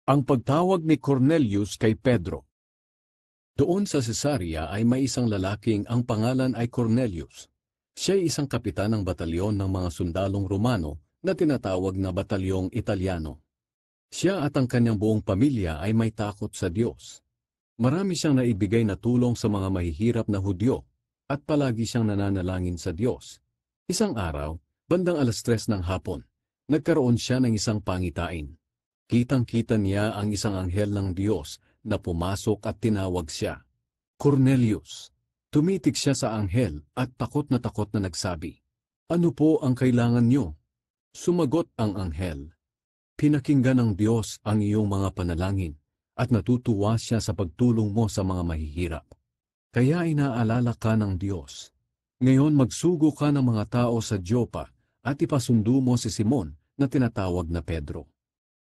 Ang pagtawag ni Cornelius kay Pedro. Doon sa Cesarea ay may isang lalaking ang pangalan ay Cornelius. Siya ay isang kapitan ng batalyon ng mga sundalong Romano na tinatawag na Batalyong Italyano. Siya at ang kanyang buong pamilya ay may takot sa Diyos. Marami siyang naibigay na tulong sa mga mahihirap na Hudyo at palagi siyang nananalangin sa Diyos. Isang araw, bandang 3:00 ng hapon, nagkaroon siya ng isang pangitain. Kitang-kita niya ang isang anghel ng Diyos na pumasok at tinawag siya. Cornelius. Tumitig siya sa anghel at takot na nagsabi, "Ano po ang kailangan niyo?" Sumagot ang anghel, "Pinakinggan ng Diyos ang iyong mga panalangin at natutuwa siya sa pagtulong mo sa mga mahihirap. Kaya inaalala ka ng Diyos. Ngayon magsugo ka ng mga tao sa Jopa at ipasundo mo si Simon na tinatawag na Pedro.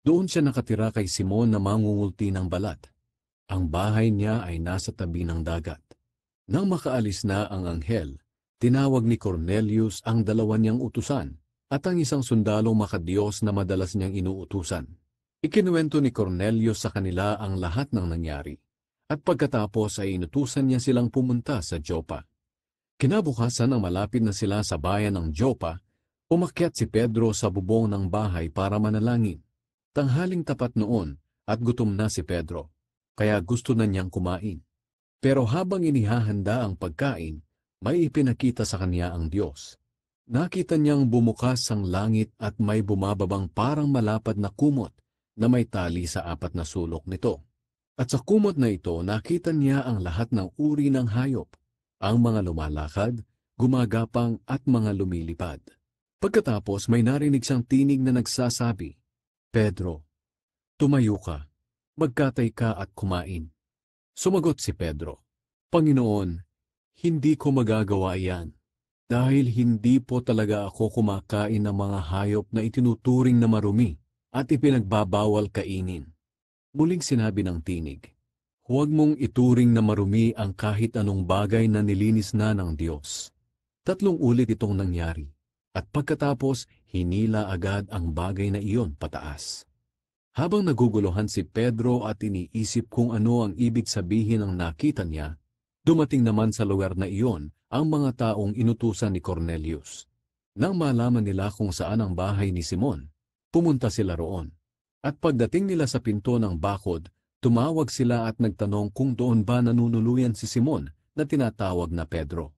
Doon siya nakatira kay Simon na mangungulti ng balat. Ang bahay niya ay nasa tabi ng dagat." Nang makaalis na ang anghel, tinawag ni Cornelius ang 2 niyang utusan at ang isang sundalong makadiyos na madalas niyang inuutusan. Ikinuwento ni Cornelius sa kanila ang lahat ng nangyari, at pagkatapos ay inutusan niya silang pumunta sa Jopa. Kinabukasan nang malapit na sila sa bayan ng Jopa, umakyat si Pedro sa bubong ng bahay para manalangin. Tanghaling tapat noon at gutom na si Pedro, kaya gusto na niyang kumain. Pero habang inihahanda ang pagkain, may ipinakita sa kanya ang Diyos. Nakita niyang bumukas ang langit at may bumababang parang malapad na kumot na may tali sa 4 na sulok nito. At sa kumot na ito nakita niya ang lahat ng uri ng hayop, ang mga lumalakad, gumagapang at mga lumilipad. Pagkatapos may narinig siyang tinig na nagsasabi, "Pedro, tumayo ka, magkatay ka at kumain." Sumagot si Pedro, "Panginoon, hindi ko magagawa iyan, dahil hindi po talaga ako kumakain ng mga hayop na itinuturing na marumi at ipinagbabawal kainin." Muling sinabi ng tinig, "Huwag mong ituring na marumi ang kahit anong bagay na nilinis na ng Diyos." 3 ulit itong nangyari, at pagkatapos hinila agad ang bagay na iyon pataas. Habang naguguluhan si Pedro at iniisip kung ano ang ibig sabihin ng nakita niya, dumating naman sa lugar na iyon ang mga taong inutusan ni Cornelius. Nang malaman nila kung saan ang bahay ni Simon, pumunta sila roon. At pagdating nila sa pinto ng bakod, tumawag sila at nagtanong kung doon ba nanunuluyan si Simon na tinatawag na Pedro.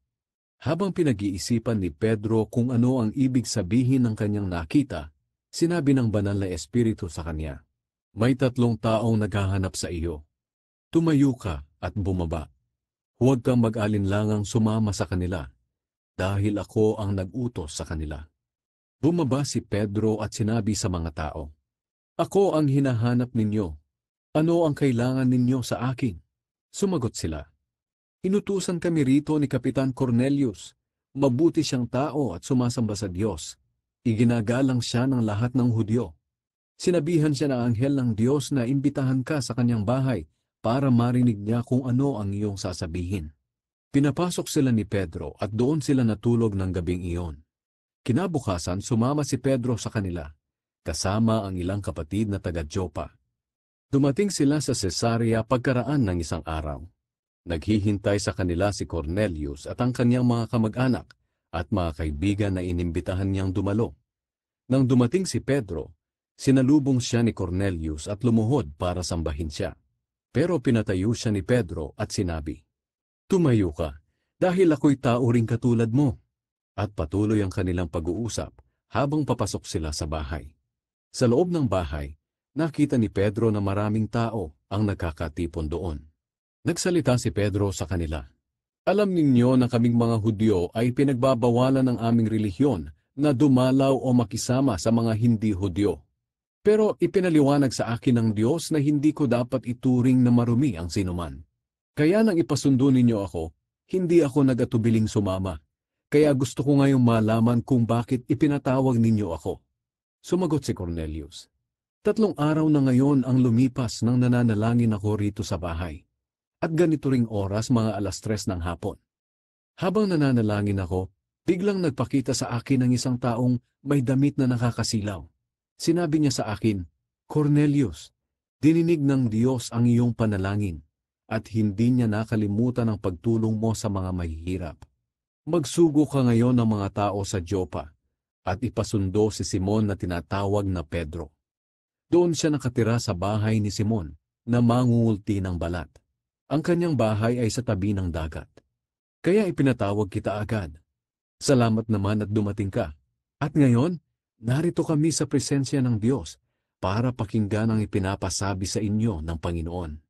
Habang pinag-iisipan ni Pedro kung ano ang ibig sabihin ng kanyang nakita, sinabi ng banal na Espiritu sa kanya, "May 3 taong naghahanap sa iyo. Tumayo ka at bumaba. Huwag kang mag-alinlangang sumama sa kanila, dahil ako ang nag-utos sa kanila." Bumaba si Pedro at sinabi sa mga tao, "Ako ang hinahanap ninyo. Ano ang kailangan ninyo sa akin?" Sumagot sila, "Inutusan kami rito ni Kapitan Cornelius. Mabuti siyang tao at sumasamba sa Diyos. Iginagalang siya ng lahat ng Hudyo. Sinabihan siya ng anghel ng Diyos na imbitahan ka sa kanyang bahay para marinig niya kung ano ang iyong sasabihin." Pinapasok sila ni Pedro at doon sila natulog ng gabing iyon. Kinabukasan sumama si Pedro sa kanila, kasama ang ilang kapatid na taga-Jopa. Dumating sila sa Cesarea pagkaraan ng isang araw. Naghihintay sa kanila si Cornelius at ang kanyang mga kamag-anak at mga kaibigan na inimbitahan niyang dumalo. Nang dumating si Pedro, sinalubong siya ni Cornelius at lumuhod para sambahin siya. Pero pinatayo siya ni Pedro at sinabi, "Tumayo ka, dahil ako'y tao ring katulad mo." At patuloy ang kanilang pag-uusap habang papasok sila sa bahay. Sa loob ng bahay, nakita ni Pedro na maraming tao ang nagkakatipon doon. Nagsalita si Pedro sa kanila, "Alam ninyo na kaming mga Hudyo ay pinagbabawalan ng aming relihiyon na dumalaw o makisama sa mga hindi Hudyo. Pero ipinaliwanag sa akin ng Diyos na hindi ko dapat ituring na marumi ang sinuman. Kaya nang ipasundo ninyo ako, hindi ako nag-atubiling sumama. Kaya gusto ko ngayong malaman kung bakit ipinatawag ninyo ako." Sumagot si Cornelius, 3 araw na ngayon ang lumipas nang nananalangin ako rito sa bahay. At ganito ring oras mga 3:00 ng hapon. Habang nananalangin ako, biglang nagpakita sa akin ng isang taong may damit na nakakasilaw. Sinabi niya sa akin, "Cornelius." Dininig ng Diyos ang iyong panalangin, at hindi niya nakalimutan ang pagtulong mo sa mga mahihirap. Magsugo ka ngayon ng mga tao sa Jopa, at ipasundo si Simon na tinatawag na Pedro. Doon siya nakatira sa bahay ni Simon, na mangungulti ng balat. Ang kanyang bahay ay sa tabi ng dagat. Kaya ipinatawag kita agad. Salamat naman at dumating ka. At ngayon, narito kami sa presensya ng Diyos para pakinggan ang ipinapasabi sa inyo ng Panginoon.